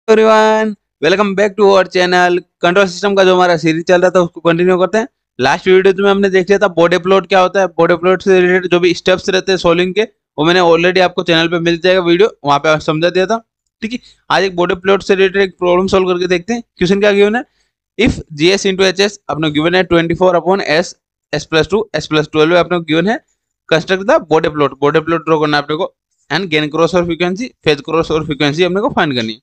Everyone, welcome back to our channel. Control system का जो हमारा सीरीज चल रहा था उसको कंटिन्यू करते हैं। लास्ट वीडियो में हमने देख लिया था बॉडी प्लॉट क्या होता है। बॉडी प्लॉट से रिलेटेड जो भी स्टेप्स रहते हैं सोल्विंग के, वो मैंने ऑलरेडी आपको चैनल पे मिल जाएगा वीडियो, वहां पे समझा दिया था। ठीक है, आज एक बॉडी प्लॉट से रिलेटेड एक प्रॉब्लम सोल्व करके देखते हैं। क्वेश्चन क्या गिवन है, if GS into H S अपने गिवन है 24 upon S S plus 2 S plus 12 अपने गिवन है। Construct the body plot. Body plot draw करना है अपने को and gain crossover frequency, phase crossover frequency अपने को फाइंड करनी है।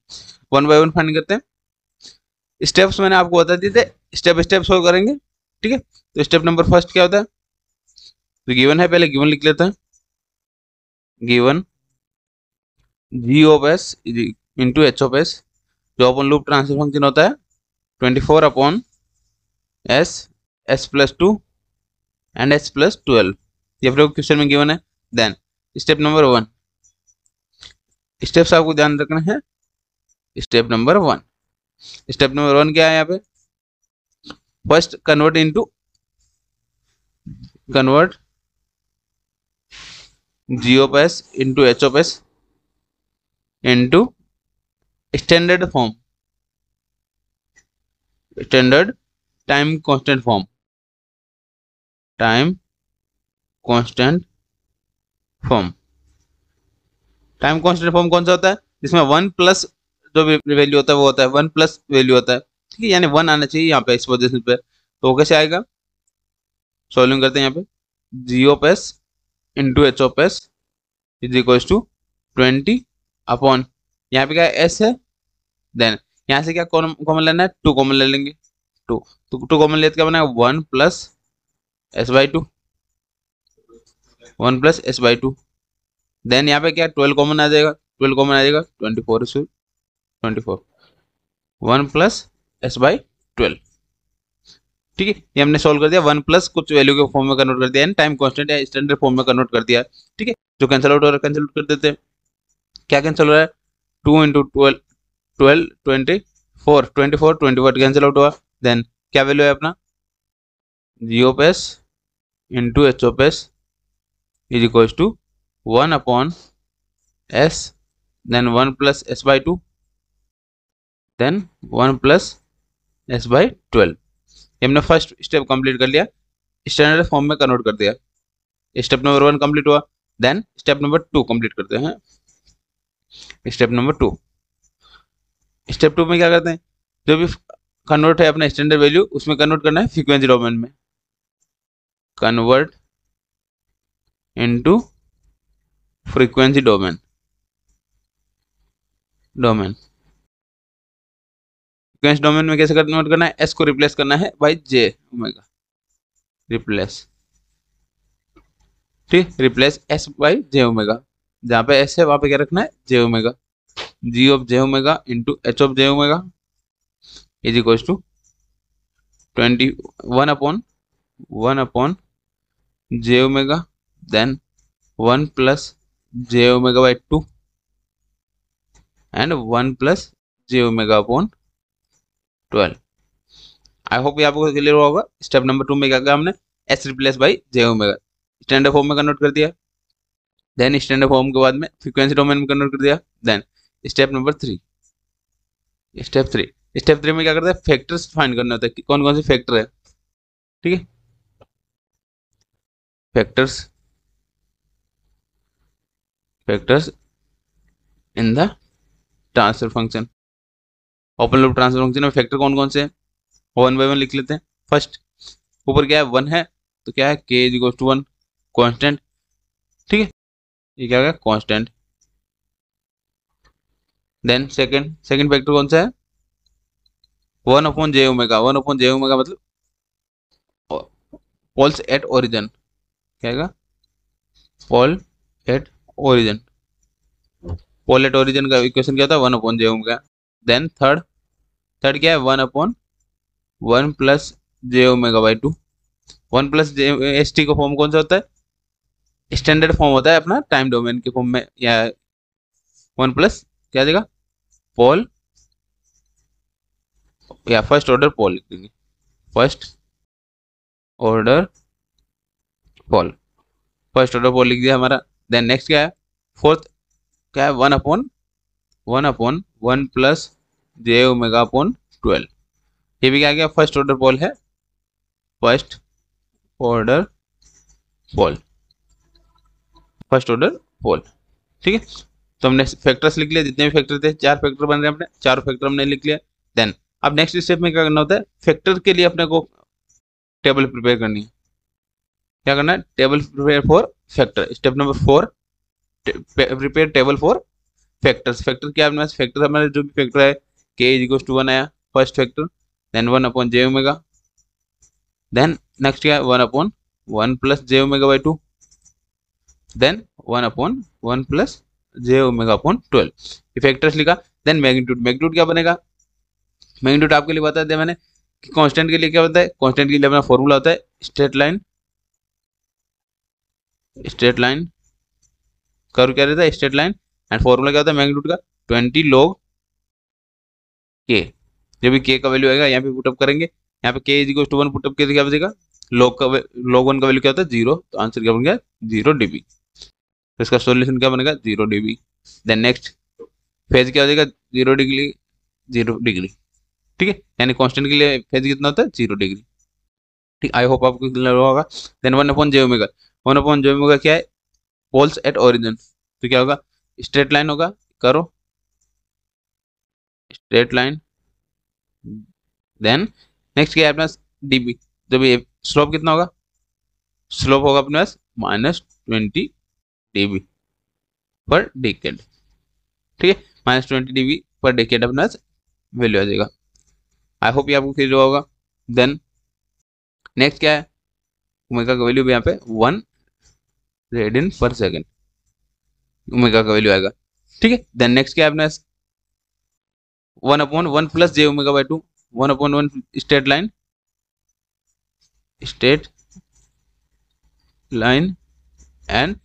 वन बाय वन फाइंड करते हैं। स्टेप्स मैंने आपको बता दिए थे, स्टेप स्टेप सोल्व करेंगे। ठीक है, तो स्टेप नंबर फर्स्ट क्या होता है, तो गिवन है, पहले गिवन लिख लेते हैं। Given G of S into H of S, जो ओपन लूप ट्रांसफर फंक्शन होता है 24 upon S S plus 2 and S plus 12, ये क्वेश्चन में गिवन है। देन स्टेप नंबर 1, स्टेप्स आपको ध्यान रखना है। स्टेप नंबर 1, स्टेप नंबर 1 क्या है यहाँ पे, first convert G of S into H of S into standard form, standard time constant form. Time constant form, time constant form कौन सा होता है, जिसमें 1 प्लस जो वैल्यू होता है वो होता है 1 प्लस वैल्यू होता है। ठीक है, यानी 1 आना चाहिए यहाँ पे इस पोजीशन पे। तो कैसे आएगा, सॉल्विंग करते हैं यहाँ पे। G of S into H of s is equal to 20 upon, यहाँ पे क्या एस है, देन यहाँ से क्या कॉमन लेना है, 2 कॉमन ले लेंगे। 2 तो 2 कॉमन लेते क्या बना 1 plus S by 2, 1 plus S by 2। Then यहाँ पे क्या 12 कॉमन आ जाएगा, 12 कॉमन आ जाएगा 24 से 24, 1 प्लस एस बाई 12। ठीक है, ये हमने सोल्व कर दिया। 1 प्लस कुछ वैल्यू के फॉर्म में कन्वर्ट कर दिया, टाइम कांस्टेंट या स्टैंडर्ड फॉर्म में कन्वर्ट कर दिया। ठीक है, जो कैंसिल आउट हो रहा है कैंसिल आउट कर देते हैं। क्या कैंसिल हो रहा है, 2 इंटू 12 12 24 24 24 कैंसिल आउट हुआ। देन क्या वैल्यू है अपना, G of S into H of s is equal to 1 upon s, then 1 plus S by 2, then 1 plus S by 12। हमने फर्स्ट स्टेप कंप्लीट कर लिया, स्टैंडर्ड फॉर्म में कन्वर्ट कर दिया। स्टेप नंबर 1 कंप्लीट हुआ। देन स्टेप नंबर 2 कंप्लीट करते हैं। Step number 2, step 2 में क्या करते हैं, जो भी कन्वर्ट है अपना स्टैंडर्ड वैल्यू उसमें कन्वर्ट करना है फ्रीक्वेंसी डोमेन में। Convert into frequency domain, frequency domain में कैसे कन्वर्ट करना है, एस को रिप्लेस करना है बाई जे ओमेगा, रिप्लेस। ठीक, replace s by j omega, जहाँ पे एस है वहां पे क्या रखना है j omega. G of j omega into H of j omega is equal to 21 upon 1 upon J omega, then 1 plus J omega by 2 and 1 plus J omega upon 12। I hope ये आपको clear हुआ होगा। Step number 2 में क्या किया हमने, S replace by j omega, standard form में convert कर दिया। देन स्टैंडर्ड फॉर्म के बाद में फ्रीक्वेंसी डोमेन में कन्वर्ट कर दिया। देन स्टेप नंबर 3, स्टेप 3 में क्या करते हैं, फैक्टर्स फाइंड करना होता है कि कौन कौन से फैक्टर है। ठीक है, factors in the transfer function. Open loop transfer function में फैक्टर कौन कौन से हैं, वन बाय वन लिख लेते हैं। फर्स्ट ऊपर क्या है 1 है, तो क्या है k is equal to 1 constant. ठीक है, ये क्या है कांस्टेंट। देन सेकंड फैक्टर कौन सा है, 1 अपॉन जे ओमेगा। 1 अपॉन जे ओमेगा मतलब पोल्स एट ओरिजिन, क्या है pole at origin. Pole at origin का इक्वेशन क्या होता है 1 अपॉन जे ओमेगा। देन थर्ड क्या है 1 upon 1 plus J omega by 2। 1 plus J S T का फॉर्म कौन सा होता है, स्टैंडर्ड फॉर्म होता है अपना टाइम डोमेन के फॉर्म में, या 1 प्लस क्या देगा पोल, या फर्स्ट ऑर्डर पोल लिख देंगे, first order pole, first order पोल लिख दिया हमारा। देन नेक्स्ट क्या है, फोर्थ क्या है 1 अपॉन 1 प्लस जे ओमेगा अपॉन 12। ये भी क्या गया, फर्स्ट ऑर्डर पोल है, first order pole, first order पोल। ठीक है, तो हमने फैक्टर्स लिख लिया, जितने भी फैक्टर थे, 4 फैक्टर बन रहे हैं अपने, 4 फैक्टर हमने लिख लिया। देन अब नेक्स्ट स्टेप में क्या करना होता है, फैक्टर के लिए अपने को टेबल प्रिपेयर करनी है। क्या करना है, table prepare for factor. Step number 4, prepare table for factors. Factor क्या है, फैक्टर हमारे जो भी फैक्टर है, k इज इक्वल टू 1 आया फर्स्ट फैक्टर, देन 1 अपॉन जे ओमेगा, देन नेक्स्ट क्या है 1 upon 1 plus J omega by 2, then 1 upon 1 plus J omega upon 12। ये फैक्टर्स लिखा। देन मैग्नीट्यूड, मैग्नीट्यूड क्या बनेगा, मैग्नीट्यूड आपके लिए बता दिया मैंने कि कांस्टेंट के लिए क्या होता है, कांस्टेंट के लिए अपना फॉर्मूला होता है straight line, straight line curve क्या रहता है, स्ट्रेट लाइन, एंड फॉर्मूला क्या होता है मैग्नीट्यूड का, 20 log k। जो भी k का वैल्यू आएगा यहाँ पे पुटअप करेंगे, यहाँ पे k is equal to 1 put up करके क्या बचेगा, log 1 का वैल्यू क्या होता है 0, तो आंसर क्या बन गया 0 dB। तो इसका सॉल्यूशन क्या बनेगा 0 dB। देन नेक्स्ट फेज क्या हो जाएगा 0 डिग्री, 0 डिग्री। ठीक है, यानी कांस्टेंट के लिए फेज कितना होता है 0 डिग्री। ठीक, आई होप आपको क्लियर होगा। देन 1 अपॉन जे ओमेगा, 1 अपॉन जे ओमेगा क्या है, पोल्स एट ओरिजिन। तो क्या होगा, स्ट्रेट लाइन होगा, करो स्ट्रेट लाइन। देन नेक्स्ट क्या है अपना dB, जब ये स्लोप कितना होगा, स्लोप होगा अपने पास -20 dB पर डेकेड। ठीक है, -20 dB पर डेकेड अपने पास वैल्यू आ जाएगा। आई होप ये आपको क्लियर होगा। देन नेक्स्ट क्या है, ओमेगा का वैल्यू भी यहाँ पे 1 रेडियन पर सेकेंड ओमेगा का वैल्यू आएगा। ठीक है, देन नेक्स्ट क्या है अपने 1 upon 1 plus J omega by 2, 1 upon 1 straight line, straight line, and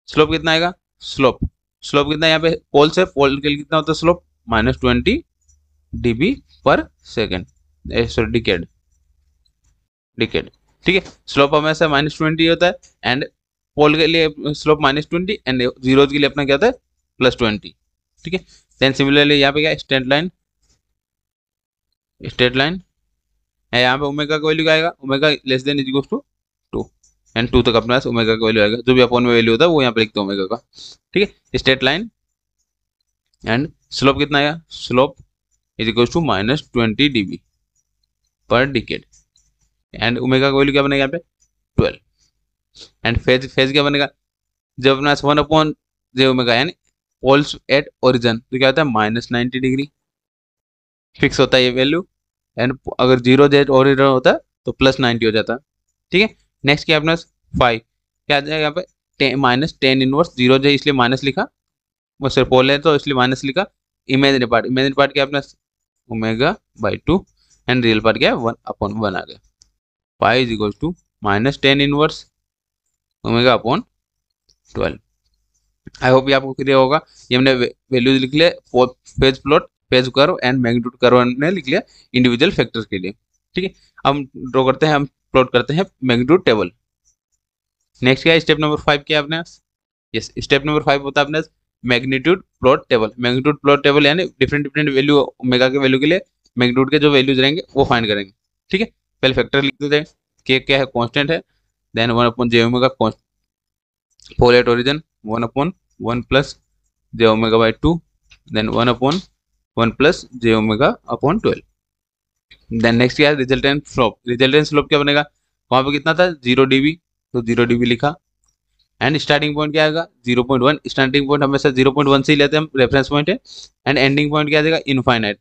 slope कितना आएगा, स्लोप स्लोप कितना, यहाँ पे पोल से पोल के लिए कितना होता है स्लोप, -20 dB पर सेकेंड, सॉरी डिकेड, डिकेड। ठीक है, स्लोप हमेशा -20 होता है, एंड पोल के लिए स्लोप -20, एंड जीरो के लिए अपना क्या होता है +20। ठीक है, देन सिमिलरली यहाँ पे क्या स्ट्रेट लाइन, स्ट्रेट लाइन है, यहाँ पे ओमेगा का वैल्यू क्या आएगा, omega less than is equal to 2, and 2 तक अपने पास ओमेगा का वैल्यू आएगा, जो भी अपॉन में वैल्यू होता है वो यहाँ पे लिखते हैं ओमेगा का। ठीक है, स्ट्रेट लाइन, एंड स्लोप कितना आएगा, slope is equal to -20 dB per decade, and omega का वैल्यू क्या बनेगा यहाँ पे 12, एंड फेज फेज क्या बनेगा, जब अपने पास 1 अपॉन जे ओमेगा यानी पोल्स एट ओरिजिन, तो क्या होता है -90 डिग्री फिक्स होता है ये वैल्यू, एंड अगर 0 जेट ओरिजिन होता है तो +90 हो जाता है। ठीक है, नेक्स्ट क्या अपना 5 क्या आ जाएगा यहाँ पे -10 इनवर्स, 0 जो इसलिए माइनस लिखा, वो सिर्फ पोल है तो इसलिए माइनस लिखा। इमेजिनरी पार्ट क्या अपना omega by 2, and real part क्या है 1 अपॉन 1 आ गया। 5 is equal to -10 inverse omega upon 12। I hope ये आपको क्लियर होगा। ये हमने वैल्यूज लिख लिया, phase plot, phase curve and magnitude curve हमने लिख लिया इंडिविजुअल फैक्टर्स के लिए। ठीक है, हम ड्रॉ करते हैं, हम प्लॉट करते हैं मैग्नीट्यूड टेबल। नेक्स्ट क्या है, स्टेप नंबर 5 क्या है अपने पास, यस स्टेप नंबर 5 होता है अपने magnitude plot table. Magnitude plot table यानी डिफरेंट डिफरेंट वैल्यू ओमेगा के वैल्यू के लिए मैग्नीट्यूड के जो वैल्यूज रहेंगे वो फाइंड करेंगे। ठीक है, पहले फैक्टर लिख देते हैं, के क्या है कांस्टेंट है, then 1 upon J omega pole at origin, 1 upon 1 plus J omega by 2, then 1 upon 1 plus J omega upon 12। Then next क्या है रिजल्टेंट स्लोप, रिजल्टेंट स्लोप क्या बनेगा, वहाँ पे कितना था 0 dB, तो 0 dB लिखा, एंड स्टार्टिंग पॉइंट क्या आएगा 0.1, स्टार्टिंग पॉइंट हमेशा 0.1 से ही लेते हैं हम, रेफरेंस पॉइंट है, एंड एंडिंग पॉइंट क्या आ जाएगा इनफाइनाइट,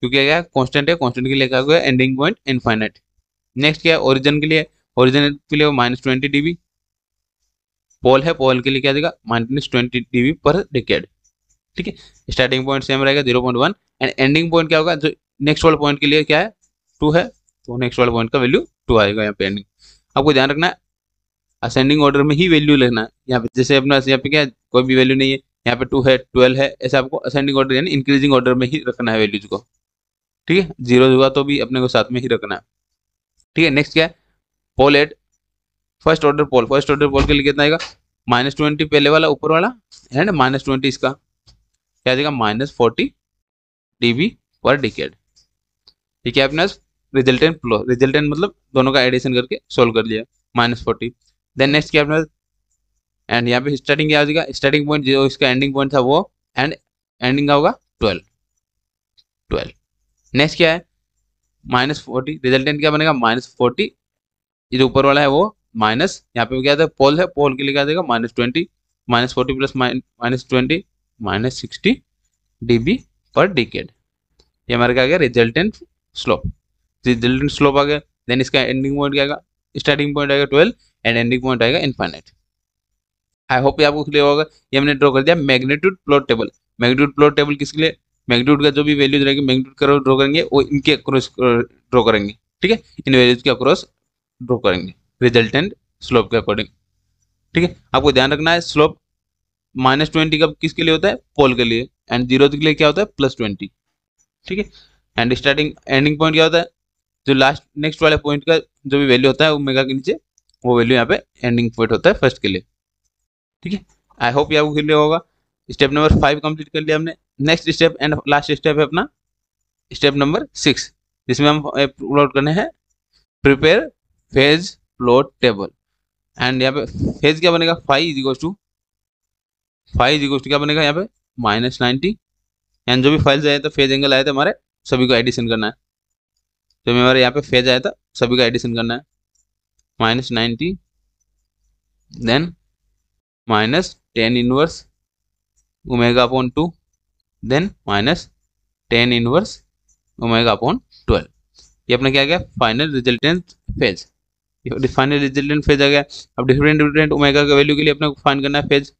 क्योंकि क्या कांस्टेंट है, कांस्टेंट के लिए क्या होगा एंडिंग पॉइंट इनफाइनाइट। नेक्स्ट क्या है ओरिजिन के लिए, ओरिजिन के लिए -20 dB, पोल है, पोल के लिए क्या आ जाएगा -20 dB पर डिकेड। ठीक है, स्टार्टिंग पॉइंट सेम रहेगा 0.1, एंड एंडिंग पॉइंट क्या होगा, जो नेक्स्ट वाले पॉइंट के लिए क्या है 2 है, तो नेक्स्ट वाले पॉइंट का वैल्यू 2 आएगा यहाँ पे एंडिंग। आपको ध्यान रखना है असेंडिंग ऑर्डर में ही वैल्यू लेना है, यहाँ पे जैसे अपना यहाँ पे क्या कोई भी वैल्यू नहीं है, यहाँ पे 2 है 12 है, ऐसे आपको असेंडिंग ऑर्डर यानी इंक्रीजिंग ऑर्डर में ही रखना है वैल्यूज को। ठीक है, 0 हुआ तो भी अपने को साथ में ही रखना है। ठीक है, नेक्स्ट क्या है pole at first order pole, first order pole के लिए कितना आएगा -20 पहले वाला ऊपर वाला, एंड -20 इसका क्या आ जाएगा -40 dB पर डिकेड। ठीक है, अपने रिजल्टेंट फ्लो, रिजल्टेंट मतलब दोनों का एडिशन करके सोल्व कर लिया, -40। देन नेक्स्ट क्या अपने, एंड यहाँ पे स्टार्टिंग क्या हो जाएगा, स्टार्टिंग पॉइंट जो इसका एंडिंग पॉइंट था वो, एंड एंडिंग का होगा 12। नेक्स्ट क्या है, -40, रिजल्टेंट क्या बनेगा -40, ये जो ऊपर वाला है वो माइनस, यहाँ पे क्या था पोल है, पोल के लिए क्या देगा -20, -40 प्लस -20 -60 dB पर डिकेड। ये हमारे क्या आ गया रिजल्टेंट स्लोप, रिजल्टेंट स्लोप आ गया। देन इसका एंडिंग पॉइंट क्या आएगा, स्टार्टिंग पॉइंट आएगा 12 एंड एंडिंग पॉइंट आएगा इनफाइनाइट। आई होप ये आपको क्लियर होगा। ये हमने ड्रॉ कर दिया magnitude plot table. Magnitude plot table किसके लिए, मैग्नीट्यूड का जो भी वैल्यूज रहेगी मैग्नीट्यूड का ड्रॉ करेंगे वो इनके अक्रॉस ड्रॉ करेंगे। ठीक है, इन वैल्यूज के अक्रॉस ड्रॉ करेंगे रिजल्टेंट स्लोप के अकॉर्डिंग। ठीक है, आपको ध्यान रखना है स्लोप -20 कब किसके लिए होता है, पोल के लिए, एंड 0 के लिए क्या होता है +20। ठीक है, एंड स्टार्टिंग एंडिंग पॉइंट क्या होता है, जो लास्ट नेक्स्ट वाले पॉइंट का जो भी वैल्यू होता है ओमेगा के नीचे, वो वैल्यू यहाँ पे एंडिंग पॉइंट होता है फर्स्ट के लिए। ठीक है, आई होप ये आपको क्लियर होगा। स्टेप नंबर 5 कंप्लीट कर लिया हमने। Next step and last step है अपना स्टेप नंबर 6, जिसमें हम प्लॉट करने हैं prepare phase plot table. And यहाँ पे फेज क्या बनेगा, फाइव इज क्या बनेगा यहाँ पे -90, एंड जो भी फाइल्स आए थे फेज एंगल आए थे हमारे सभी को एडिशन करना है। तो हमारे यहाँ पे फेज आया था सभी का एडिशन करना है, -90 देन -10 इनवर्स ω/2 देन -10 इनवर्स ω/12। ये अपना क्या गया final resultant phase, final resultant phase आ गया। अब डिफरेंट डिफरेंट ओमेगा का वैल्यू के लिए अपने को फाइंड करना है फेज,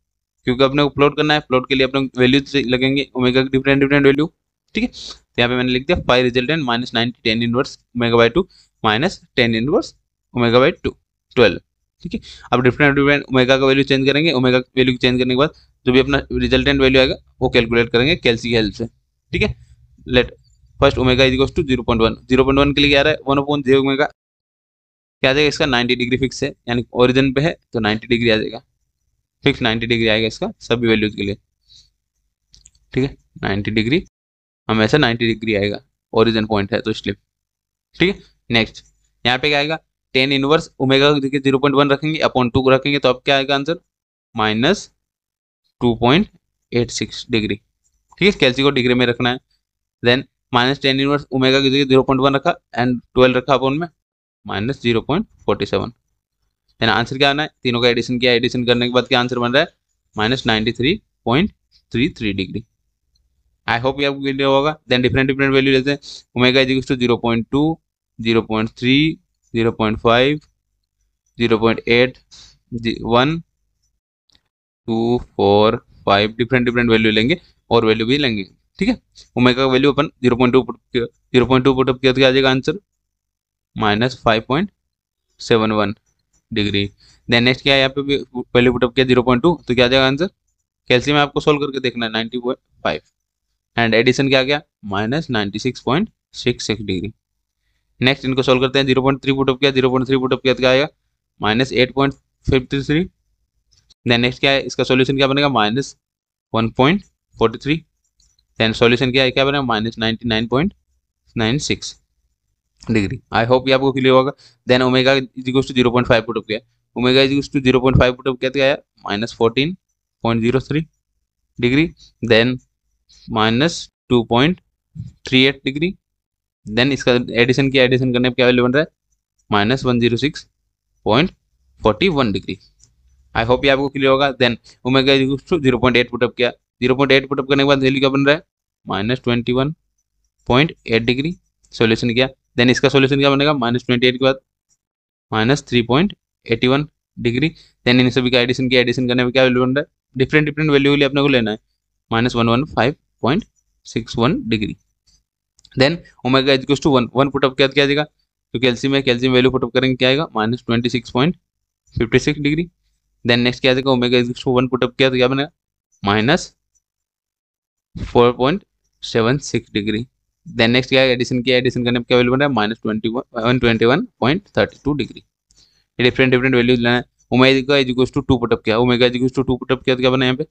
क्योंकि अपने को प्लॉट करना है, प्लॉट के लिए अपने वैल्यूज लगेंगे ओमेगा की डिफरेंट डिफरेंट वैल्यू। ठीक है, तो यहाँ पे मैंने लिख दिया 5 रिजल्टेंट -90 10 इनवर्स ω/2 -10 इनवर्स ω/2 12। ठीक है, अब डिफरेंट डिफरेंट ओमेगा का वैल्यू चेंज करेंगे, ओमेगा वैल्यू चेंज करने के बाद जो भी अपना रिजल्टेंट वैल्यू आएगा वो कैलकुलेट करेंगे कैल्सी की हेल्प से। ठीक है, let first omega is equals to 0.1, 0.1 के लिए क्या आ रहा है 1/j ओमेगा, क्या आ जाएगा इसका 90 डिग्री फिक्स है, यानी ओरिजिन पे है तो 90 डिग्री आ जाएगा, फिक्स 90 डिग्री आएगा इसका सभी वैल्यूज के लिए। ठीक है, 90 डिग्री हमेशा 90 डिग्री आएगा, ओरिजिन पॉइंट है तो इसलिए। ठीक है, नेक्स्ट यहाँ पे क्या आएगा 10 इनवर्स ओमेगा 0.1 रखेंगे अपॉन 2 रखेंगे तो अब क्या आएगा आंसर -2.86 डिग्री। ठीक है, कैल्सी को डिग्री में रखना है। देन -10 इनवर्स ओमेगा की जगह 0.1 रखा एंड 12 रखा अपॉन में -0.47। देन आंसर क्या आना है, तीनों का एडिशन किया, एडिशन करने के बाद क्या आंसर बन रहा है -93.33 डिग्री। आई होप ये आपको क्लियर होगा। देन डिफरेंट डिफरेंट वैल्यू लेते हैं, omega is equals to 0.2 0.3 0.5 0.8 1 2 4 5 different different value लेंगे और वैल्यू भी लेंगे। ठीक है, ओमेगा का वैल्यू अपन 0.2 पुट किया तो क्या आ जाएगा आंसर -5.71 डिग्री। देन नेक्स्ट क्या है यहाँ पे भी वैल्यू पुटअप किया 0.2 तो क्या आ जाएगा आंसर, कैल्शियम आपको सोल्व करके देखना है 90.5 एंड एडिशन क्या आ गया -96.66 डिग्री। नेक्स्ट इनको सोल्व करते हैं, 0.3 पुटअप किया 0.3 पुटअप किया तो क्या आएगा -8.53। देन नेक्स्ट क्या है इसका सॉल्यूशन क्या बनेगा -1.43। देन सॉल्यूशन क्या है क्या बनेगा -99.96 डिग्री। आई होप ये आपको क्लियर होगा। Then omega is equals to 0.5 put up किया, omega is equals to 0.5 put up किया तो क्या आया -14.03 डिग्री। Then -2.38 degree. देन इसका एडिशन किया, एडिशन करने पर क्या वैल्यू बन रहा है -106.41 डिग्री। आई होप ये आपको क्लियर होगा। Then omega is equals to 0.8 put up किया, 0.8 पुटअप करने के बाद वैल्यू क्या बन रहा है -21.8 डिग्री। सॉल्यूशन किया, देन इसका सॉल्यूशन क्या बनेगा -28 के बाद -3.81 डिग्री। देन इन सभी का एडिशन किया, एडिशन करने में क्या वैल्यू बन रहा है, डिफरेंट डिफरेंट वैल्यू के लिए अपने को लेना है -115.61 degree. Then omega is equals to 1 put up किया क्या जाएगा, तो कैल्शियम है, कैल्शियम वैल्यू पुटअप करेंगे क्या आएगा -26.56 डिग्री। देन नेक्स्ट क्या जाएगा omega is equals to 1 put up किया तो क्या बनेगा -4.76 डिग्री। देन नेक्स्ट क्या एडिशन किया, एडिशन करने पर क्या वैल्यू बन रहा है -121.32 डिग्री। ये डिफरेंट डिफरेंट वैल्यूज लेना है। Omega is equals to 2 put up किया, omega is equals to 2 put up किया तो क्या बना यहाँ पे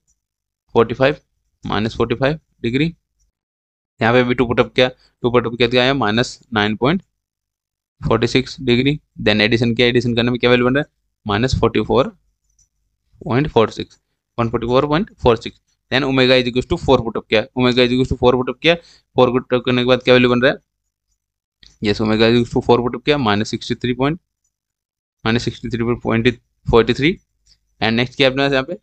45 -45 डिग्री। यहाँ पे भी टू पुटअप किया, टू पुटअप किया है -9.46 डिग्री। देन एडिशन किया, एडिशन करने में क्या वैल्यू बन रहा है -44.46, 144.46। Then omega is equal to 4 put up किया, omega is equal to 4 put up किया, 4 पुटअप करने के बाद क्या वैल्यू बन रहा है, yes omega is equal to 4 put up किया -63.43। एंड नेक्स्ट किया अपने यहाँ पे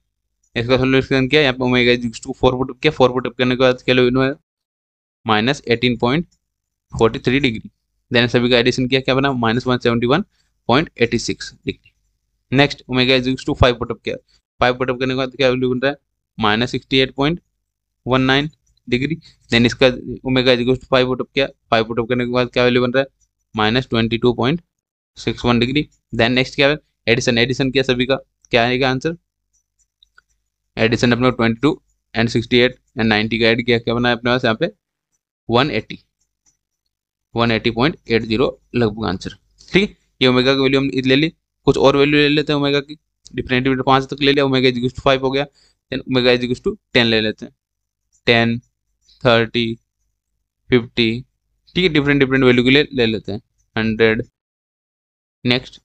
इसका सोल्यूशन किया, यहाँ पे omega is equal to 4 put up किया, 4 पुटअप करने के बाद क्या वैल्यू है -18.43 डिग्री। देन सभी का एडिशन किया, क्या बना -171.86 degree. Next omega is equal to 5 put up किया, 5 पुटअप करने के बाद क्या वैल्यू बन रहा है -68.19 डिग्री। देन इसका omega is equal to 5 put up किया, 5 पुटअप करने के बाद क्या वैल्यू बन रहा है -22.61 डिग्री। देन नेक्स्ट क्या है एडिशन, एडिशन किया सभी का, क्या आएगा आंसर, एडिशन अपने 22 एंड 68 एंड 90 का ऐड किया, क्या बना है अपने पास यहाँ पे 180.80 लगभग आंसर। ठीक है, ये ओमेगा की वैल्यू हम ले ली, कुछ और वैल्यू ले लेते हैं ओमेगा की, डिफरेंट 5 तक ले लिया, ओमेगा इज इक्वल टू 5 हो गया। Then omega is equal to 10 ले लेते हैं, 10 30 50, ठीक है, डिफरेंट वैल्यू के लिए ले लेते हैं, 100, नेक्स्ट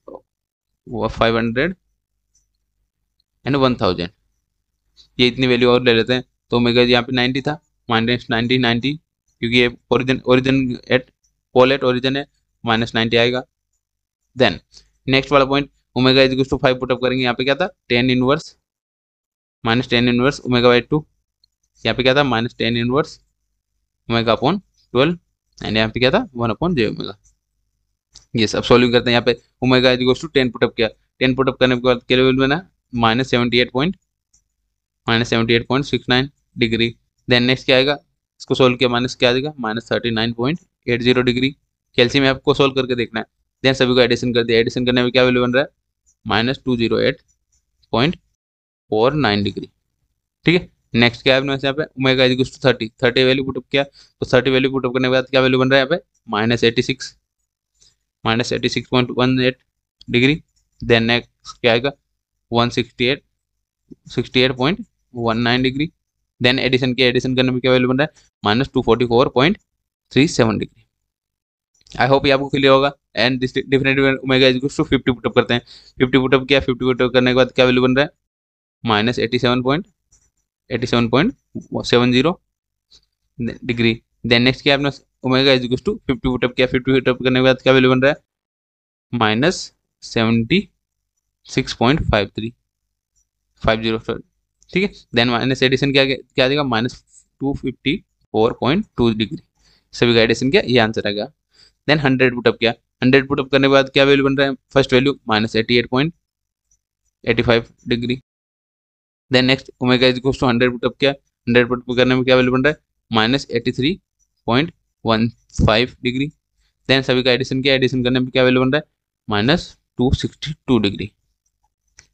500 एंड 1000, ये इतनी वैल्यू और ले लेते हैं। तो ओमेगा यहाँ पे 90 था, -90 क्योंकि ये origin at pole at origin है, -90 आएगा। देन नेक्स्ट वाला point omega is equal to 5 put up करेंगे, यहाँ पे क्या था tan inverse -tan 1 omega by 2, यहाँ पे क्या था -tan 1 ओमेगा अपॉन 12 एंड यहाँ पे क्या था 1/j ओमेगा। ये सब सॉल्विंग करते हैं, यहाँ पे omega is equal to 10 put up किया, 10 पुटअप करने के बाद क्या वैल्यू बना -78.69 डिग्री। देन नेक्स्ट क्या आएगा, इसको सोल्व किया माइनस क्या आ जाएगा -39.80 डिग्री। कैल्शियम आपको सोल्व करके देखना है। देन सभी को एडिशन कर दिया, एडिशन करने में क्या वैल्यू बन रहा है -208.49 डिग्री। ठीक है, नेक्स्ट क्या है अपने यहाँ पे omega is equal to 30 value put up किया, तो 30 वैल्यू पुटअप करने के बाद क्या वैल्यू बन रहा है यहाँ पे -86.18 डिग्री। देन नेक्स्ट क्या आएगा 168.19 डिग्री। देन एडिशन किया, एडिशन करने में क्या वैल्यू बन रहा है -244.37 डिग्री। आई होप ये आपको क्लियर होगा। And different omega is equal to 50 put up करते हैं, 50 पुटअप किया, 50 पुटअप करने के बाद क्या वैल्यू बन रहा है -87.70 डिग्री। देन नेक्स्ट क्या अपना omega is equal to 50 put up किया, 50 पुटअप करने के बाद क्या वैल्यू बन रहा है -76.50, ठीक है। देन माइनस एडिशन क्या आ जाएगा -254.2 डिग्री। सभी का एडिशन किया, ये आंसर आ गया। देन 100 पुटअप किया, 100 पुटअप करने के बाद क्या वैल्यू बन रहा है, first value -88.85 degree. Then next omega is equal to 100 put up किया, 100 पुटअप करने में क्या वैल्यू बन रहा है -83.15 डिग्री। देन सभी का एडिशन किया, एडिशन करने में क्या वैल्यू बन रहा है -262 डिग्री।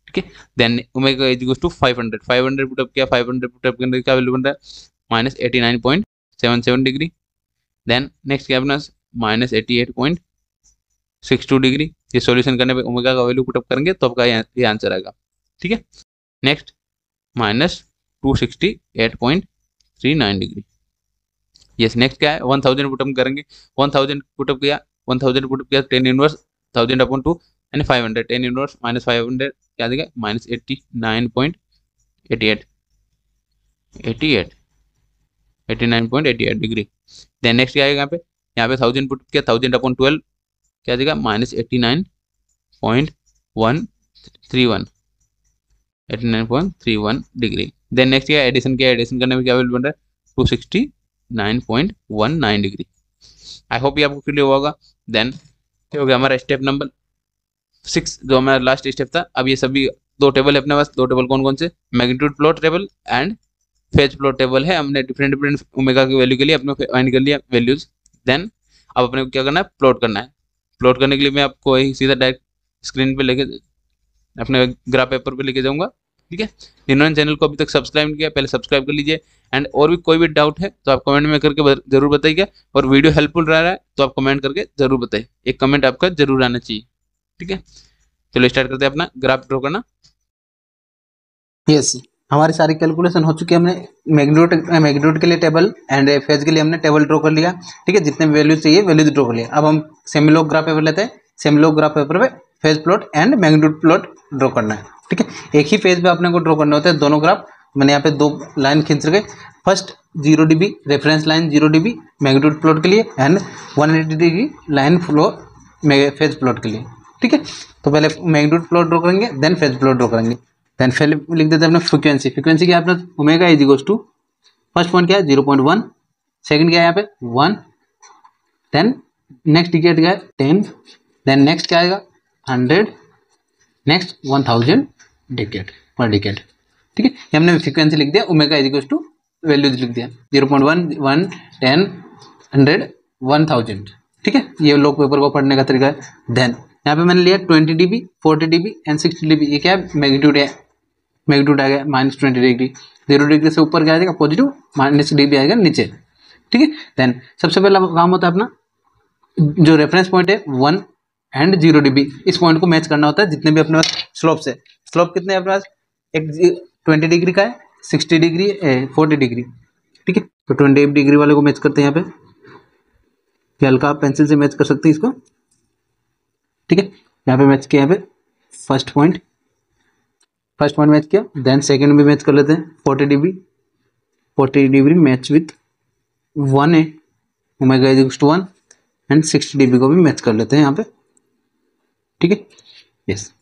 ठीक है, then omega is equal to 500 put up किया, 500 पुटअप करने में क्या वैल्यू बन रहा है -89.77 डिग्री। देन नेक्स्ट क्या अपना -88.62 डिग्री। ये सॉल्यूशन करने पे ओमेगा का वैल्यू पुटअप करेंगे तो आपका ये आंसर आएगा। ठीक है, नेक्स्ट -268.39 डिग्री। यस, नेक्स्ट क्या है 1000 पुटअप करेंगे, 1000 पुटअप किया, 1000 पुटअप किया, 10 इनवर्स 1000/2 एंड 500, 10 इनवर्स -500 क्या देगा -89.88 डिग्री। देन नेक्स्ट क्या आएगा यहाँ पे 1000 पुट किया, 1000/12 क्या देगा -89.31 डिग्री। देन नेक्स्ट क्या एडिशन किया, एडिशन करने में क्या वैल्यू बन रहा है 269.19 डिग्री। आई होप ये आपको क्लियर होगा। देन हो गया हमारा स्टेप नंबर 6 जो हमारा लास्ट स्टेप था। अब ये सभी दो टेबल है अपने पास, दो टेबल कौन कौन से, magnitude plot table and phase plot table है। हमने डिफरेंट ओमेगा की वैल्यू के लिए अपने फाइंड कर लिया वैल्यूज। देन अब अपने को क्या करना है, प्लॉट करना है। प्लॉट करने के लिए मैं आपको वही सीधा डायरेक्ट स्क्रीन पे लेके अपने ग्राफ पेपर पे लेके जाऊंगा। ठीक है, जिन्होंने चैनल को अभी तक सब्सक्राइब किया पहले सब्सक्राइब कर लीजिए। एंड और भी कोई भी डाउट है तो आप कमेंट में करके जरूर बताइएगा, और वीडियो हेल्पफुल रह रहा है तो आप कमेंट करके जरूर बताइए, एक कमेंट आपका जरूर आना चाहिए। ठीक है, चलो स्टार्ट करते हैं अपना ग्राफ ड्रॉ करना। यस हमारी सारी कैलकुलेशन हो चुकी है। हमने मैग्नीट्यूड के लिए टेबल एंड फेज के लिए हमने टेबल ड्रॉ कर लिया, ठीक है। जितने वैल्यू चाहिए वैल्यू ड्रॉ कर लिया। अब हम सेमी-लॉग ग्राफ पेपर लेते हैं। सेमी-लॉग ग्राफ पेपर पे phase plot and magnitude plot draw करना है, ठीक है। एक ही फेज पे अपने को ड्रॉ करना होता है दोनों ग्राफ। मैंने यहाँ पे 2 लाइन खींच रखे। First 0 dB reference line 0 dB magnitude plot के लिए and 180 degree line flow phase plot के लिए, ठीक है। तो पहले मैग्नीट्यूड प्लॉट ड्रॉ करेंगे, देन फेज प्लॉट ड्रॉ करेंगे। देन फिर लिख देते हैं अपना फ्रीक्वेंसी। फ्रीक्वेंसी क्या है अपना omega is equals to, first point क्या है 0.1, सेकंड क्या है यहाँ पे 1, देन नेक्स्ट डिकेट क्या है 10, देन नेक्स्ट क्या आएगा 100, नेक्स्ट 1000 डिकेट पर डिकेट, ठीक है। ये हमने फ्रीक्वेंसी लिख दिया। Omega is equals to values लिख दिया 0.1, 1, 10, 100, 1000, ठीक है। ये लोग पेपर को पढ़ने का तरीका है। देन यहाँ पे मैंने लिया 20 dB, 40 dB एंड 60 dB। ये क्या है मैग्नीट्यूड है। मैग्नीट्यूड आ गया -20 डिग्री, 0 डिग्री से ऊपर क्या आ जाएगा पॉजिटिव, -dB आएगा नीचे, ठीक है। देन सबसे पहला काम होता है अपना जो रेफरेंस पॉइंट है 1 एंड 0 dB, इस पॉइंट को मैच करना होता है जितने भी अपने पास स्लोप्स है। स्लोप कितने हैं अपने पास, एक 20 डिग्री का है, 60 डिग्री, 40 डिग्री, ठीक है। तो 20 डिग्री वाले को मैच करते हैं यहाँ पे, हल्का आप पेंसिल से मैच कर सकते हैं इसको, ठीक है। यहाँ पे मैच किया, यहाँ पे फर्स्ट पॉइंट मैच किया। देन सेकंड भी मैच कर लेते हैं 40 डिग्री मैच विथ 1 है omega is equals to 1 and 60 dB को भी मैच कर लेते हैं यहाँ पे, ठीक है। यस,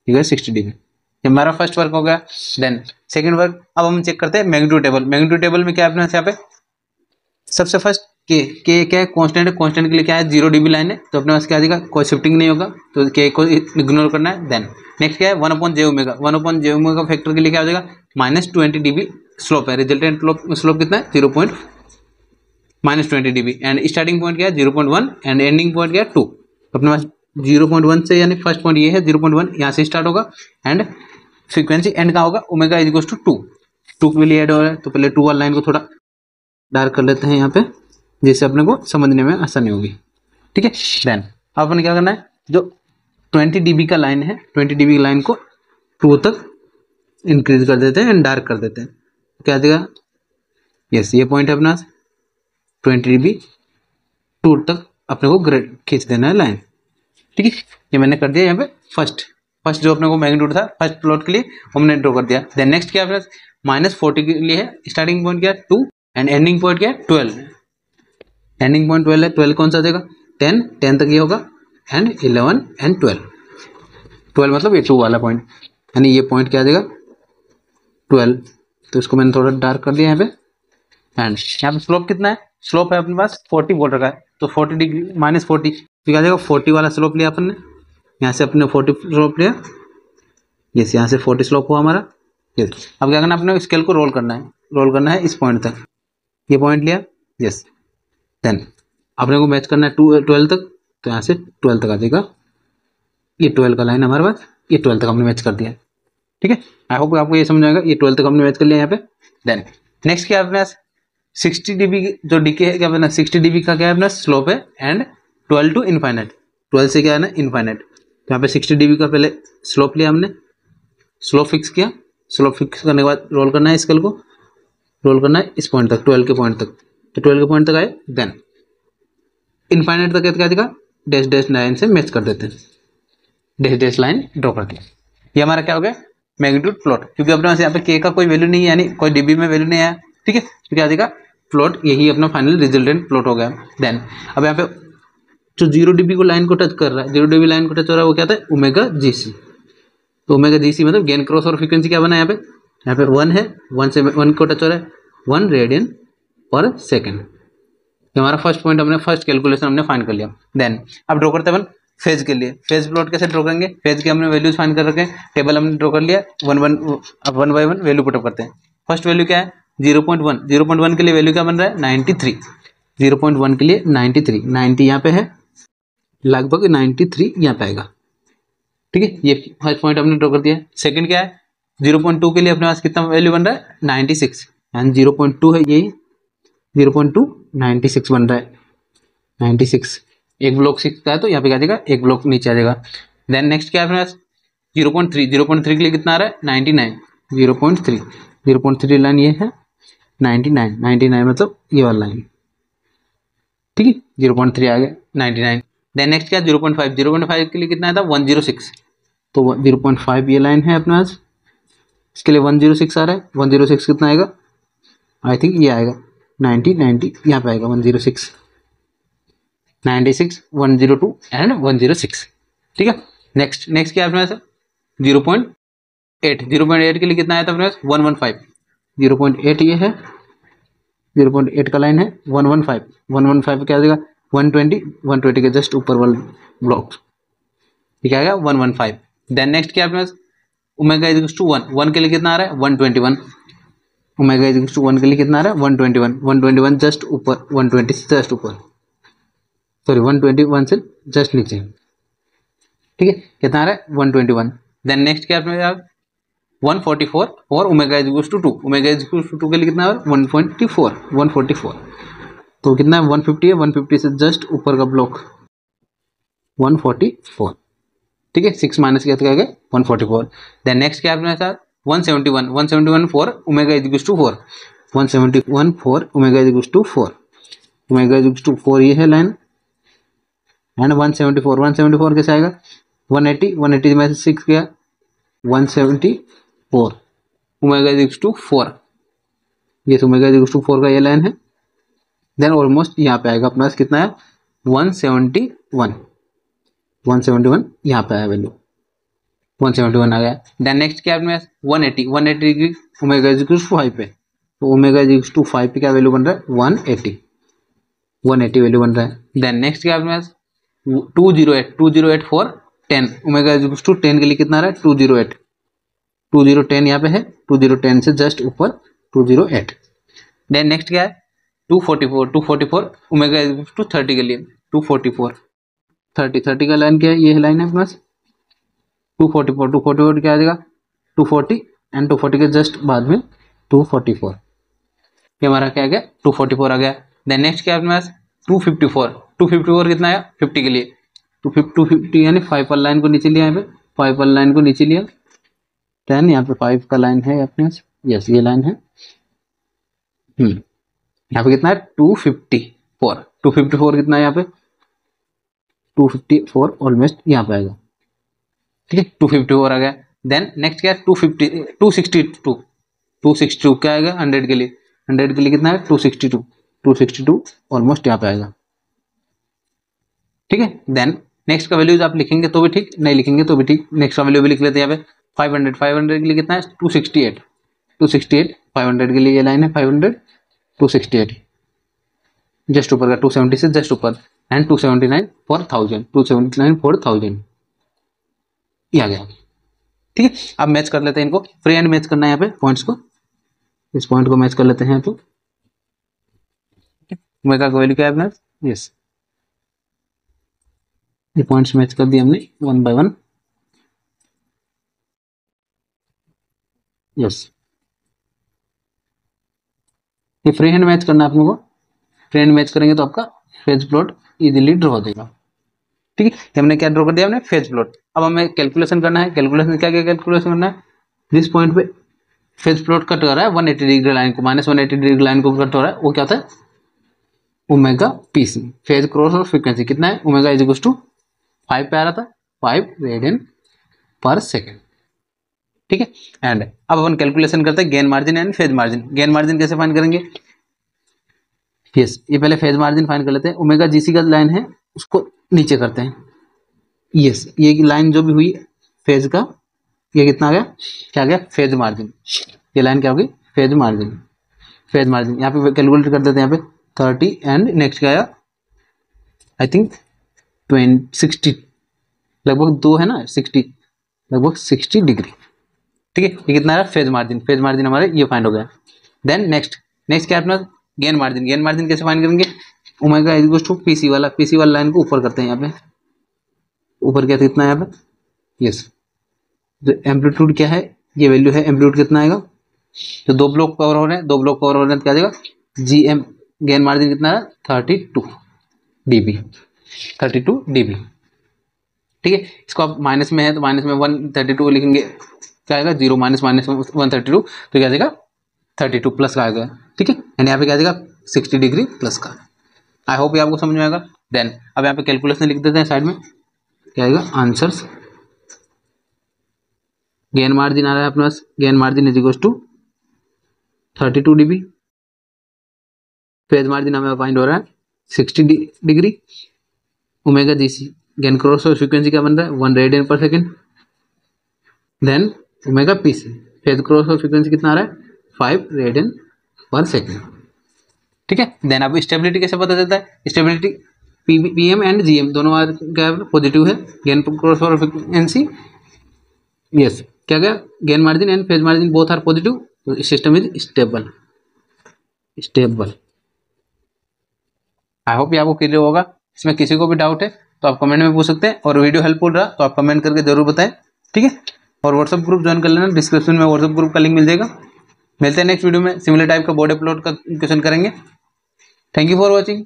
ठीक है 60 dB। ये हमारा फर्स्ट वर्क हो गया। देन सेकंड वर्क, अब हम चेक करते हैं मैग्नीट्यूड टेबल। मैग्नीट्यूड टेबल में क्या है अपने यहाँ पे सबसे फर्स्ट के क्या है कांस्टेंट है। कांस्टेंट के लिए क्या है 0 dB लाइन है, तो अपने पास क्या आ जाएगा कोई शिफ्टिंग नहीं होगा, तो के को इग्नोर करना है। देन नेक्स्ट क्या है 1/j omega. 1/j omega factor के लिए क्या हो जाएगा -20 dB स्लोप है। रिजल्टेंट स्लोप कितना है -20 dB एंड स्टार्टिंग पॉइंट क्या है 0.1 एंड एंडिंग पॉइंट क्या है 2। अपने पास 0.1 से यानी फर्स्ट पॉइंट ये है 0.1 यहाँ से स्टार्ट होगा एंड फ्रीक्वेंसी एंड का होगा ओमेगा इज इक्वल्स टू 2 के लिए ऐड हो रहा है। तो पहले 2 वाला लाइन को थोड़ा डार्क कर लेते हैं यहाँ पे, जिससे अपने को समझने में आसानी होगी, ठीक है। देन अपन क्या करना है जो 20 dB का लाइन है 20 dB की लाइन को 2 तक इंक्रीज कर देते हैं एंड डार्क कर देते हैं। तो क्या देगा यस ये पॉइंट है अपना 20 dB 2 तक अपने को ग्रेड खींच देना है लाइन, ठीक है। ये मैंने कर दिया यहाँ पे फर्स्ट जो अपने को मैग्नीट्यूड था फर्स्ट प्लॉट के लिए हमने ड्रॉ कर दिया। देन नेक्स्ट क्या है -40 के लिए है। स्टार्टिंग पॉइंट क्या है 2 एंड एंडिंग पॉइंट क्या है 12। एंडिंग पॉइंट 12 है, 12 कौन सा देगा 10 तक ये होगा एंड 11 एंड 12 मतलब ये 2 वाला पॉइंट, यानी ये पॉइंट क्या देगा 12। तो इसको मैंने थोड़ा डार्क कर दिया यहाँ पे। एंड यहाँ पे स्लोप कितना है, स्लोप है अपने पास 40 वोल्ट का है, तो 40 डिग्री -40 तो क्या देगा 40 वाला स्लोप लिया अपन ने। यहाँ से अपने 40 स्लोप लिया, यस यहाँ से 40 स्लोप हुआ हमारा। यस अब क्या करना है अपने स्केल को रोल करना है इस पॉइंट तक। ये पॉइंट लिया, यस। देन अपने को मैच करना है 12 तक, तो यहाँ से 12 तक आ जाएगा। ये 12 का लाइन हमारे पास, ये 12 तक हमने मैच कर दिया, ठीक है। आई होप आपको ये समझ आएगा। ये 12 तक हमने मैच कर लिया यहाँ पे। देन नेक्स्ट क्या है अपने पास 60 dB जो डीके है क्या अपना 60 dB का क्या है अपना स्लोप है एंड 12 टू इनफाइनाइट, 12 से क्या है ना इनफाइनाइट। तो यहाँ पे 60 dB का पहले स्लोप लिया हमने, स्लोप फिक्स किया। स्लोप फिक्स करने के बाद रोल करना है स्केल को, रोल करना है इस पॉइंट तक 12 के पॉइंट तक। तो 12 के पॉइंट तक आए, देन इनफाइनाइट तक क्या देगा डैश लाइन से मैच कर देते हैं, डैश लाइन ड्रॉ कर दिया। ये हमारा क्या हो गया मैग्नीट्यूड प्लॉट, क्योंकि अपने पास यहाँ पे के का कोई वैल्यू नहीं है, यानी कोई डीबी में वैल्यू नहीं है, ठीक है। तो क्या देगा प्लॉट, यही अपना फाइनल रिजल्टेंट प्लॉट हो गया। देन अब यहाँ पे जो 0 dB को लाइन को टच कर रहा है, 0 dB लाइन को टच हो रहा है वो क्या था ओमेगा जीसी। तो ओमेगा जीसी मतलब गेन क्रॉस और फ्रीक्वेंसी क्या बना है यहाँ पे 1 है, 1 से 1 को टच हो रहा है 1 रेडियन पर सेकेंड। हमारा फर्स्ट पॉइंट हमने फर्स्ट कैलकुलेशन हमने फाइंड कर लिया। देन अब ड्रॉ करते हैं फेज के लिए। फेज प्लॉट कैसे ड्रॉ करेंगे, फेज के हमने वैल्यूज फाइंड कर रखे हैं, टेबल हमने ड्रॉ कर लिया, one by one value put up करते हैं। फर्स्ट वैल्यू क्या है 0.1, 0.1 के लिए वैल्यू क्या बन रहा है 93, 0.1 के लिए 93, 90 यहाँ पे है, लगभग 93 यहाँ पे आएगा, ठीक है। ये फर्स्ट पॉइंट हमने ड्रॉ कर दिया। सेकंड क्या है 0.2 के लिए अपने पास कितना वैल्यू बन रहा है 96, एंड 0.2 है यही 0.2 96 बन रहा है 96। एक ब्लॉक 6 का है तो यहाँ पे क्या देगा एक ब्लॉक नीचे आ जाएगा। देन नेक्स्ट क्या है अपने पास 0.3 के लिए कितना आ रहा है 99, 0.3, 0.3 लाइन ये है 99, 99 मतलब ये वाला लाइन, ठीक है। 0.3 आ गया 99। देन नेक्स्ट क्या 0.5, 0.5 के लिए कितना आया था 106, तो 0.5 ये लाइन है अपने पास, इसके लिए 106 आ रहा है। 106 कितना आएगा, आई थिंक ये आएगा 90, 90 यहाँ पे आएगा 106, 96, 102 एंड 106, ठीक है। नेक्स्ट नेक्स्ट क्या अपने पास 0.8, 0.8 के लिए कितना आया था अपने पास 115, 0.8 ये है, 0.8 का लाइन है 115, 115 क्या आ जाएगा 120, 120 के जस्ट ऊपर वाला ब्लॉक, ठीक है 115। देन नेक्स्ट क्या अपने पास ओमेगा इज टू 1, 1 के लिए कितना आ रहा है 121, ओमेगा इज टू 1 के लिए कितना आ रहा है 121, 121 जस्ट ऊपर, 120 से जस्ट ऊपर, सॉरी 121 से जस्ट नीचे, ठीक है कितना आ रहा है 121। देन नेक्स्ट क्या अपने पास 144 और omega is to 2, omega is to 2 के लिए कितना है 144, 144 तो कितना है 150 है, 150 से जस्ट ऊपर का ब्लॉक 144, ठीक है 6 माइनस किया तो क्या गया 144। देन नेक्स्ट क्या आपने साथ 171, 171 for omega is to 4, 171 for omega is to 4, omega is to 4 ये है लाइन एंड 174, 174 कैसे आएगा 180, 180 में से 6 गया 174, ओमेगा इज टू 4, ये ओमेगा इज टू 4 का ये लाइन है। देन ऑलमोस्ट यहाँ पे आएगा अपना पास कितना है 171, 171 यहाँ पे आया वैल्यू 171 आ गया। देन नेक्स्ट क्या है 180, 180 डिग्री ओमेगा इज टू 5 पे, तो ओमेगा इज टू 5 पे क्या वैल्यू बन रहा है 180, 180 वैल्यू बन रहा है। देन नेक्स्ट क्या है 208, 208 फॉर 10, ओमेगा इज टू 10 के लिए कितना आ रहा है 208, 2010 यहाँ पे है, 2010 से जस्ट ऊपर 208। देन नेक्स्ट क्या है 244, 244 ओमेगा इज टू 30 के लिए 244, 30, 30 का लाइन क्या है ये लाइन है अपने पास 244, 244 क्या आ जाएगा 240 एंड 240 के जस्ट बाद में 244, ये हमारा क्या आ गया 244 आ गया। देन नेक्स्ट क्या है अपने पास 254, 254 कितना आया 50 के लिए 250 यानी 5 वाला लाइन को नीचे लिया यहाँ पे, 5 वाला लाइन को नीचे लिया, देन यहाँ पे 5 का लाइन है अपने पास, यस ये लाइन है, यहाँ पे कितना है 254, 254 कितना है यहाँ पे 254 ऑलमोस्ट यहाँ पे आएगा, ठीक है 254 आ गया। देन नेक्स्ट क्या है 262, 262 क्या आएगा 100 के लिए, 100 के लिए कितना है 262, 262 ऑलमोस्ट यहाँ पे आएगा, ठीक है। देन नेक्स्ट का वैल्यूज आप लिखेंगे तो भी ठीक, नहीं लिखेंगे तो भी ठीक, नेक्स्ट का वैल्यू भी लिख लेते हैं यहाँ पे 500, 500 के लिए कितना है 268, 268 500 के लिए ये लाइन है 500, 268 जस्ट ऊपर का 270 से जस्ट ऊपर एंड 279 फॉर 1000, 279 फॉर 1000 ये आ गया, ठीक है। अब मैच कर लेते हैं इनको, फ्री एंड मैच करना है यहाँ पे पॉइंट्स को, इस पॉइंट को मैच कर लेते हैं यहाँ पे, ओमेगा का वैल्यू क्या है अपना यस, ये पॉइंट्स मैच कर दिए हमने 1 बाय 1, यस ये फ्री हैंड मैच करना है अपने को, फ्री हैंड मैच करेंगे तो आपका फेज प्लॉट इजीली ड्रॉ हो जाएगा, ठीक है। हमने क्या ड्रॉ कर दिया हमने फेज प्लॉट। अब हमें कैलकुलेशन करना है, कैलकुलेशन क्या क्या कैलकुलेशन करना है, जिस पॉइंट पे फेज प्लॉट कट हो रहा है 180 डिग्री लाइन को, -180 डिग्री लाइन को कट हो रहा है वो क्या होता है omega PC, phase crossover frequency कितना है ओमेगा इज इक्वल टू 5 पे आ रहा था 5 रेडियन पर सेकेंड, ठीक है। एंड अब अपन कैलकुलेशन करते हैं gain margin and phase margin. Gain margin कैसे फाइंड करेंगे, यस ये पहले फेज मार्जिन फाइंड कर लेते हैं, ओमेगा जीसी का लाइन है उसको नीचे करते हैं, यस ये लाइन जो भी हुई फेज का ये कितना आ गया, क्या आ गया फेज मार्जिन, ये लाइन क्या होगी फेज मार्जिन, फेज मार्जिन यहाँ पे कैलकुलेट कर देते हैं यहाँ पे 30 एंड नेक्स्ट क्या आया आई थिंक 60 लगभग 2 है ना 60 लगभग 60 डिग्री, ठीक है। ये कितना है फेज मार्जिन, फेज मार्जिन हमारे ये फाइंड हो गया। देन नेक्स्ट नेक्स्ट क्या है अपना गेन मार्जिन, गेन मार्जिन कैसे फाइंड करेंगे omega is equal to PC वाला लाइन को ऊपर करते हैं यहाँ पे, ऊपर क्या कितना है यहाँ पे यस, जो एम्पलीट्यूड क्या है ये वैल्यू है, एम्पलीट्यूड कितना आएगा तो 2 ब्लॉक कवर हो रहे हैं, 2 ब्लॉक कवर हो रहे हैं तो क्या आ जाएगा जीएम, गेन मार्जिन कितना है 32 dB, 32 dB, ठीक है। इसको आप माइनस में है तो माइनस में 132 लिखेंगे क्या आएगा 0 माइनस 132, तो क्या आ जाएगा 32 प्लस का आएगा, ठीक है। एंड यहाँ पे क्या आ जाएगा 60 डिग्री प्लस का। आई होप ये आपको समझ में आएगा। देन अब यहाँ पे कैलकुलेशन लिख देते हैं साइड में, क्या आएगा आंसर्स। गेन मार्जिन आ रहा है अपने पास, gain margin is equal to 32 dB, phase margin हमें फाइंड हो रहा है 60 degree, omega GC gain crossover frequency क्या बन रहा है 1 radian per second, then omega PC phase crossover frequency कितना आ रहा है 5 रेडियन पर सेकेंड, ठीक है। देन अब स्टेबिलिटी कैसे पता चलता है, स्टेबिलिटी पीएम एंड जीएम दोनों क्या पॉजिटिव है, gain crossover frequency yes क्या गया gain margin and phase margin both are positive, तो system is stable. I hope ये आपको क्लियर होगा। इसमें किसी को भी डाउट है तो आप कमेंट में पूछ सकते हैं, और वीडियो हेल्पफुल रहा तो आप कमेंट करके जरूर बताएं, ठीक है। और व्हाट्सएप ग्रुप ज्वाइन कर लेना, डिस्क्रिप्शन में व्हाट्सएप ग्रुप का लिंक मिल जाएगा। मिलते हैं नेक्स्ट वीडियो में, सिमिलर टाइप का बोर्ड अपलोड का क्वेश्चन करेंगे। Thank you for watching.